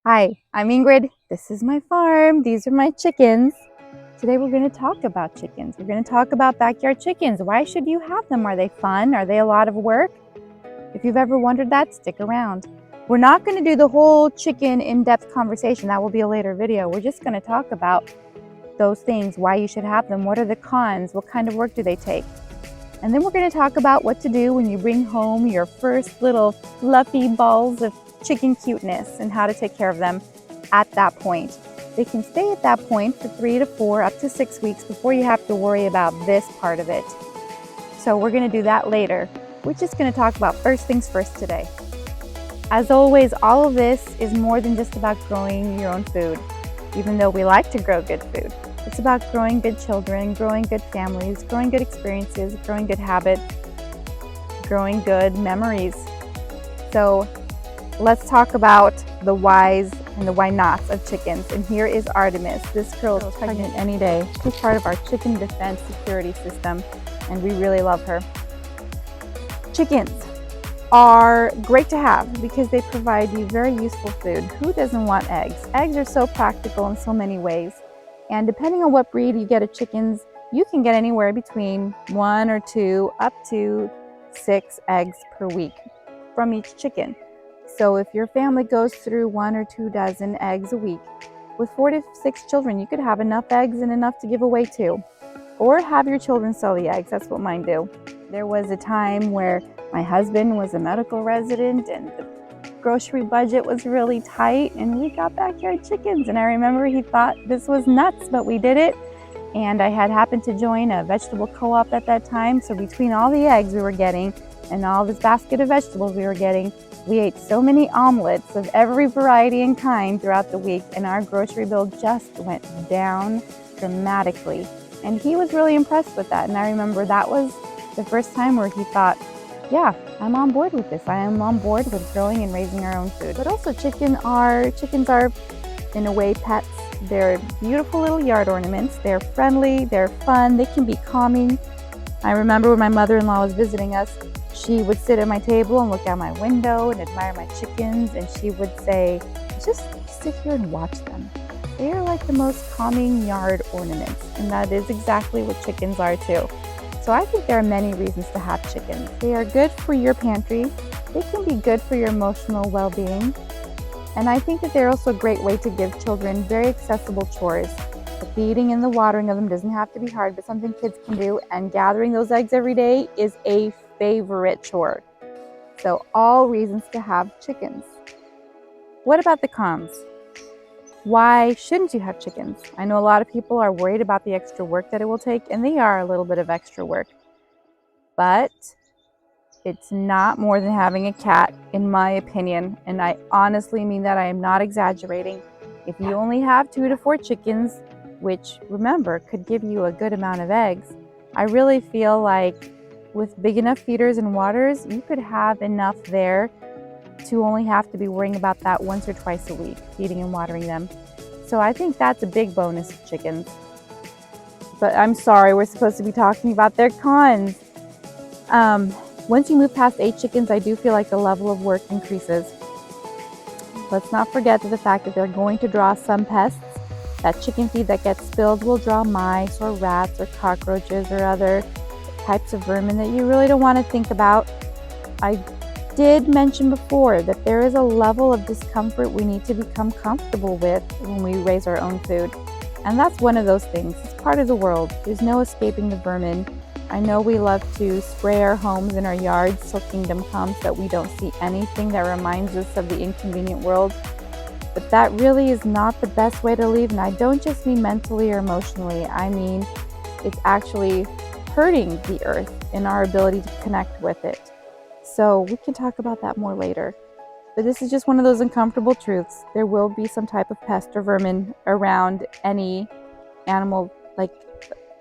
Hi, I'm Ingrid. This is my farm. These are my chickens. Today we're going to talk about chickens. We're going to talk about backyard chickens. Why should you have them? Are they fun? Are they a lot of work? If you've ever wondered that, stick around. We're not going to do the whole chicken in-depth conversation. That will be a later video. We're just going to talk about those things, why you should have them, what are the cons, what kind of work do they take. And then we're going to talk about what to do when you bring home your first little fluffy balls of chicken cuteness and how to take care of them at that point. They can stay at that point for 3 to 4 up to 6 weeks before you have to worry about this part of it. So we're going to do that later. We're just going to talk about first things first today. As always, all of this is more than just about growing your own food, even though we like to grow good food. It's about growing good children, growing good families, growing good experiences, growing good habits, growing good memories. So let's talk about the whys and the why nots of chickens. And here is Artemis. This girl is pregnant any day. She's part of our chicken defense security system, and we really love her. Chickens are great to have because they provide you very useful food. Who doesn't want eggs? Eggs are so practical in so many ways. And depending on what breed you get of chickens, you can get anywhere between 1 or 2 up to 6 eggs per week from each chicken. So if your family goes through 1 or 2 dozen eggs a week, with 4 to 6 children, you could have enough eggs and enough to give away too. Or have your children sell the eggs. That's what mine do. There was a time where my husband was a medical resident and the grocery budget was really tight, and we got backyard chickens. And I remember he thought this was nuts, but we did it. And I had happened to join a vegetable co-op at that time. So between all the eggs we were getting and all this basket of vegetables we were getting, we ate so many omelets of every variety and kind throughout the week, and our grocery bill just went down dramatically. And he was really impressed with that. And I remember that was the first time where he thought, yeah, I'm on board with this. I am on board with growing and raising our own food. But also chickens are, in a way, pets. They're beautiful little yard ornaments. They're friendly, they're fun, they can be calming. I remember when my mother-in-law was visiting us, she would sit at my table and look out my window and admire my chickens, and she would say, just sit here and watch them. They are like the most calming yard ornaments, and that is exactly what chickens are too. So I think there are many reasons to have chickens. They are good for your pantry. They can be good for your emotional well-being. And I think that they're also a great way to give children very accessible chores. The feeding and the watering of them doesn't have to be hard, but something kids can do. And gathering those eggs every day is a favorite chore. So all reasons to have chickens. What about the cons? Why shouldn't you have chickens? I know a lot of people are worried about the extra work that it will take, and they are a little bit of extra work. But it's not more than having a cat, in my opinion, and I honestly mean that. I am not exaggerating. If you only have 2 to 4 chickens, which, remember, could give you a good amount of eggs, I really feel like with big enough feeders and waters, you could have enough there to only have to be worrying about that once or twice a week, feeding and watering them. So I think that's a big bonus of chickens. But I'm sorry, we're supposed to be talking about their cons. Once you move past 8 chickens, I do feel like the level of work increases. Let's not forget the fact that they're going to draw some pests. That chicken feed that gets spilled will draw mice or rats or cockroaches or other types of vermin that you really don't want to think about. I did mention before that there is a level of discomfort we need to become comfortable with when we raise our own food. And that's one of those things. It's part of the world. There's no escaping the vermin. I know we love to spray our homes and our yards till kingdom comes, that we don't see anything that reminds us of the inconvenient world. But that really is not the best way to live. And I don't just mean mentally or emotionally. I mean, it's actually hurting the earth and our ability to connect with it. So we can talk about that more later. But this is just one of those uncomfortable truths. There will be some type of pest or vermin around any animal, like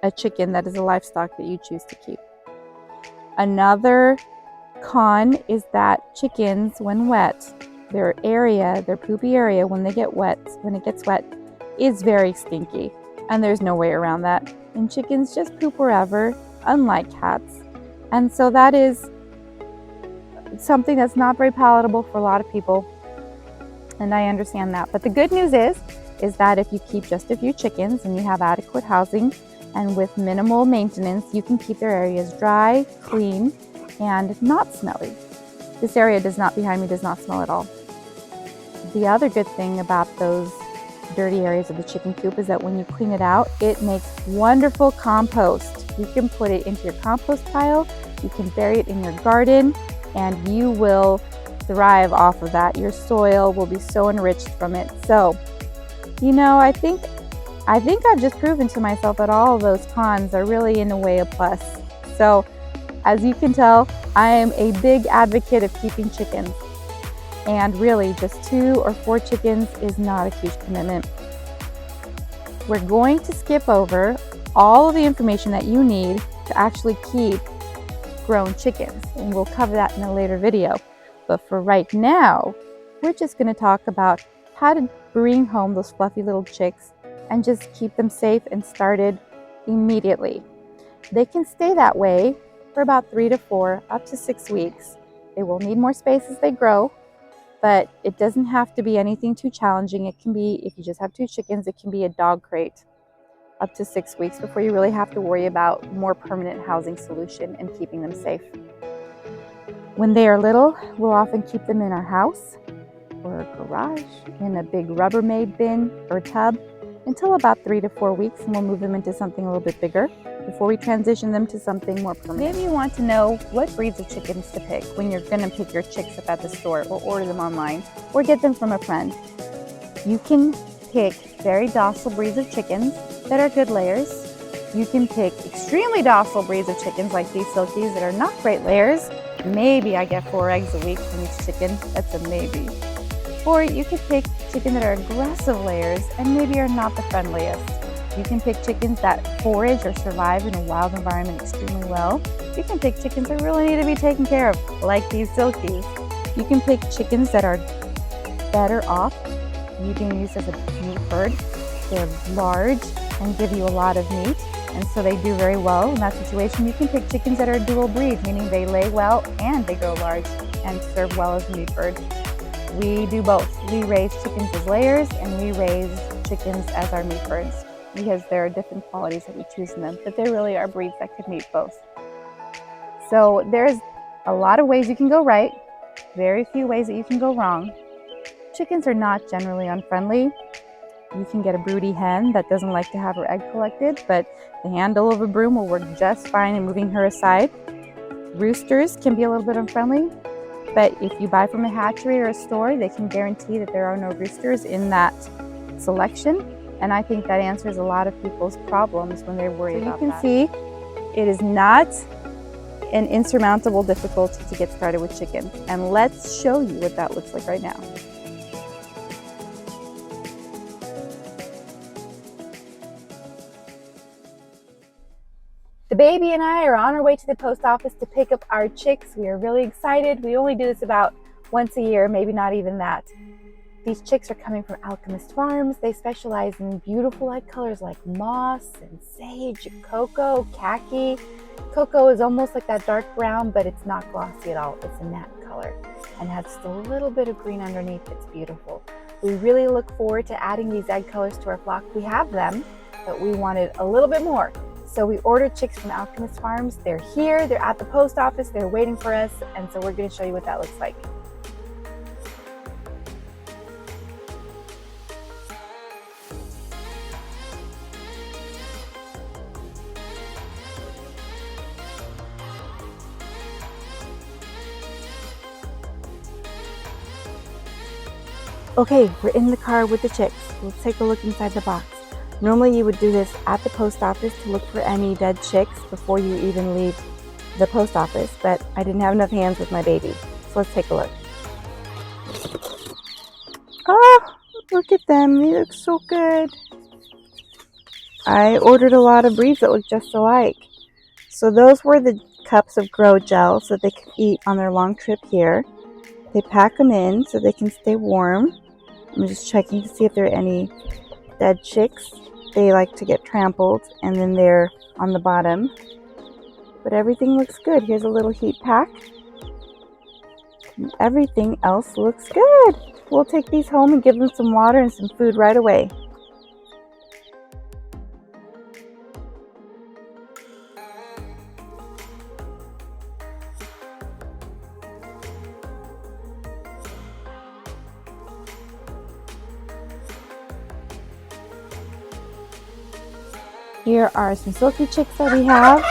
a chicken that is a livestock that you choose to keep. Another con is that chickens, when wet, their poopy area, when it gets wet, is very stinky. And there's no way around that. And chickens just poop wherever, unlike cats. And so that is something that's not very palatable for a lot of people. and I understand that. But the good news is that if you keep just a few chickens and you have adequate housing and with minimal maintenance, you can keep their areas dry, clean, and not smelly. This area behind me does not smell at all. The other good thing about those dirty areas of the chicken coop is that when you clean it out, it makes wonderful compost. You can put it into your compost pile, you can bury it in your garden, and you will thrive off of that. Your soil will be so enriched from it. So, you know, I think I've just proven to myself that all of those cons are really in a way a plus. So, as you can tell, I am a big advocate of keeping chickens. And really, just 2 or 4 chickens is not a huge commitment. We're going to skip over all of the information that you need to actually keep grown chickens, and we'll cover that in a later video. But for right now, we're just going to talk about how to bring home those fluffy little chicks and just keep them safe and started immediately. They can stay that way for about 3 to 4, up to 6 weeks. They will need more space as they grow, but it doesn't have to be anything too challenging. It can be, if you just have 2 chickens, it can be a dog crate up to 6 weeks before you really have to worry about more permanent housing solution and keeping them safe. When they are little, we'll often keep them in our house or a garage in a big Rubbermaid bin or tub until about 3 to 4 weeks, and we'll move them into something a little bit bigger before we transition them to something more permanent. Maybe you want to know what breeds of chickens to pick when you're going to pick your chicks up at the store or order them online or get them from a friend. You can pick very docile breeds of chickens that are good layers. You can pick extremely docile breeds of chickens like these silkies that are not great layers. Maybe I get 4 eggs a week from each chicken. That's a maybe. Or you could pick chickens that are aggressive layers and maybe are not the friendliest. You can pick chickens that forage or survive in a wild environment extremely well. You can pick chickens that really need to be taken care of, like these silkies. You can pick chickens that are better off being used as a meat bird. They're large and give you a lot of meat, and so they do very well in that situation. You can pick chickens that are dual breed, meaning they lay well and they grow large and serve well as a meat bird. We do both. We raise chickens as layers and we raise chickens as our meat birds because there are different qualities that we choose in them, but they really are breeds that could meet both. So there's a lot of ways you can go right, very few ways that you can go wrong. Chickens are not generally unfriendly. You can get a broody hen that doesn't like to have her egg collected, but the handle of a broom will work just fine in moving her aside. Roosters can be a little bit unfriendly, but if you buy from a hatchery or a store, they can guarantee that there are no roosters in that selection. And I think that answers a lot of people's problems when they're worried about that. So you can see it is not an insurmountable difficulty to get started with chickens. And let's show you what that looks like right now. The baby and I are on our way to the post office to pick up our chicks. We are really excited. We only do this about once a year, maybe not even that. These chicks are coming from Alchemist Farms. They specialize in beautiful light colors like moss and sage, cocoa, khaki. Cocoa is almost like that dark brown, but it's not glossy at all. It's a matte color and has just a little bit of green underneath. It's beautiful. We really look forward to adding these egg colors to our flock. We have them, but we wanted a little bit more. So we ordered chicks from Alchemist Farms. They're here, they're at the post office, they're waiting for us, and so we're going to show you what that looks like. Okay, we're in the car with the chicks. Let's take a look inside the box. Normally you would do this at the post office to look for any dead chicks before you even leave the post office, but I didn't have enough hands with my baby. So let's take a look. Oh, look at them. They look so good. I ordered a lot of breeds that look just alike. So those were the cups of grow gel so they could eat on their long trip here. They pack them in so they can stay warm. I'm just checking to see if there are any dead chicks. They like to get trampled and then they're on the bottom. But everything looks good. Here's a little heat pack. And everything else looks good. we'll take these home and give them some water and some food right away. Here are some silky chicks that we have.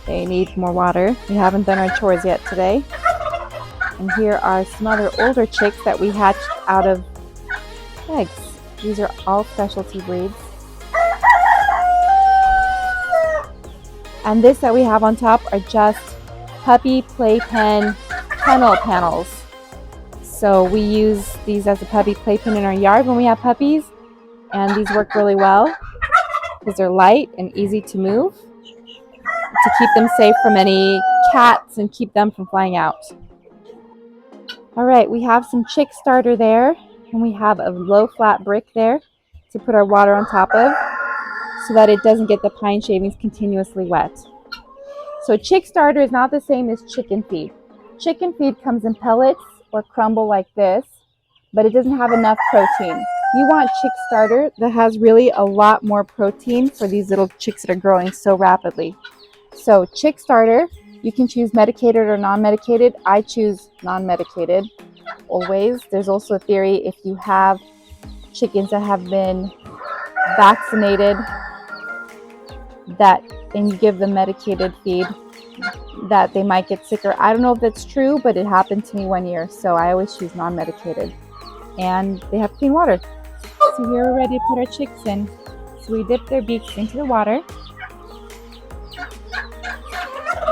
They need more water. We haven't done our chores yet today. And here are some other older chicks that we hatched out of eggs. These are all specialty breeds. And this that we have on top are just puppy playpen kennel panels. So we use these as a puppy playpen in our yard when we have puppies. And these work really well because they're light and easy to move to keep them safe from any cats and keep them from flying out. All right, we have some chick starter there, and we have a low flat brick there to put our water on top of so that it doesn't get the pine shavings continuously wet. So chick starter is not the same as chicken feed. Chicken feed comes in pellets or crumble like this, but it doesn't have enough protein. You want chick starter that has really a lot more protein for these little chicks that are growing so rapidly. So chick starter, you can choose medicated or non-medicated. I choose non-medicated always. There's also a theory if you have chickens that have been vaccinated and you give them medicated feed, that they might get sicker. I don't know if that's true, but it happened to me one year. So I always choose non-medicated. And they have clean water. So here we're ready to put our chicks in. So we dip their beaks into the water.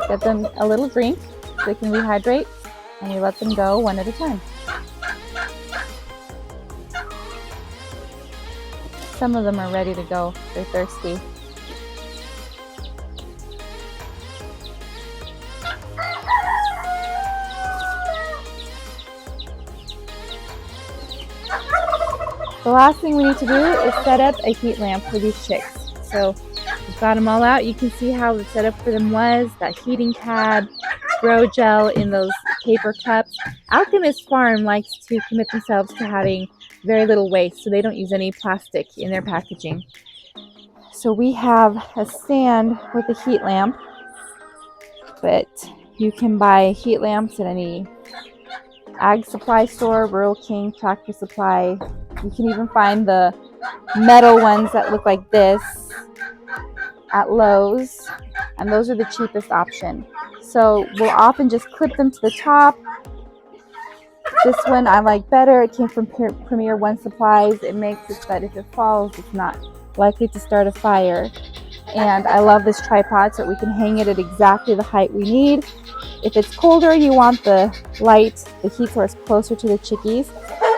Get them a little drink so they can rehydrate, and we let them go one at a time. Some of them are ready to go. They're thirsty. The last thing we need to do is set up a heat lamp for these chicks. So we've got them all out. You can see how the setup for them was. That heating pad, grow gel in those paper cups. Alchemist Farm likes to commit themselves to having very little waste, so they don't use any plastic in their packaging. So we have a stand with a heat lamp, but you can buy heat lamps at any ag supply store, Rural King, Tractor Supply. You can even find the metal ones that look like this at Lowe's, and those are the cheapest option. So we'll often just clip them to the top. This one I like better. It came from Premier One Supplies. It makes it so that if it falls, it's not likely to start a fire. And I love this tripod so that we can hang it at exactly the height we need. If it's colder, you want the heat source closer to the chickies.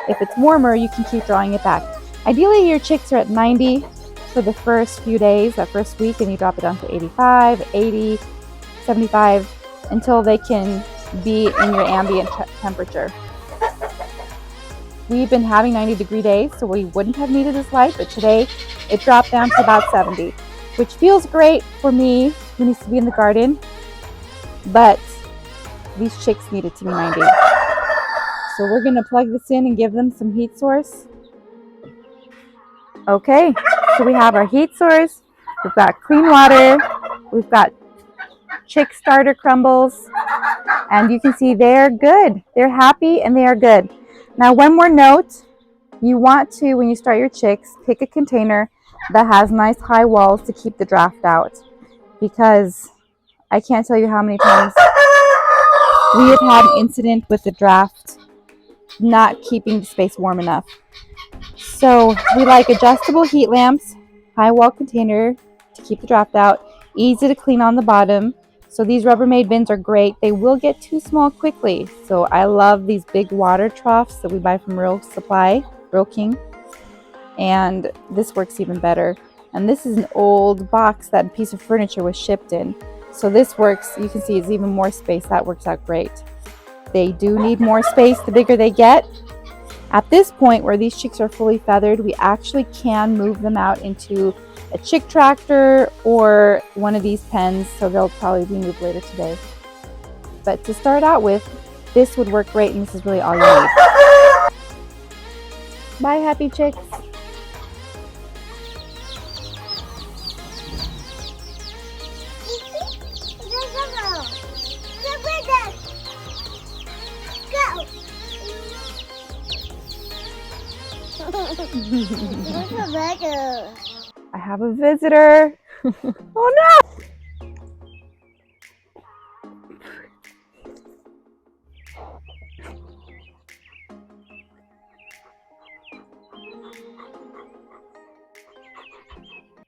If it's warmer, you can keep drawing it back. Ideally, your chicks are at 90 for the first few days, that first week, and you drop it down to 85, 80, 75, until they can be in your ambient temperature. We've been having 90-degree days, so we wouldn't have needed this light, but today it dropped down to about 70, which feels great for me who needs to be in the garden, but these chicks need it to be 90. So we're gonna plug this in and give them some heat source. Okay, so we have our heat source, we've got clean water, we've got chick starter crumbles, and you can see they're good. They're happy and they are good. Now, one more note, you want to, when you start your chicks, pick a container that has nice high walls to keep the draft out, because I can't tell you how many times we have had an incident with the draft not keeping the space warm enough. So we like adjustable heat lamps, high wall container to keep the draft out, easy to clean on the bottom. So these Rubbermaid bins are great. They will get too small quickly. So I love these big water troughs that we buy from Rural King. And this works even better. And this is an old box that a piece of furniture was shipped in. So this works, you can see it's even more space. That works out great. They do need more space the bigger they get. At this point where these chicks are fully feathered, we actually can move them out into a chick tractor or one of these pens, so they'll probably be moved later today. But to start out with, this would work great, and this is really all you need. Bye, happy chicks. I have a visitor. Oh no!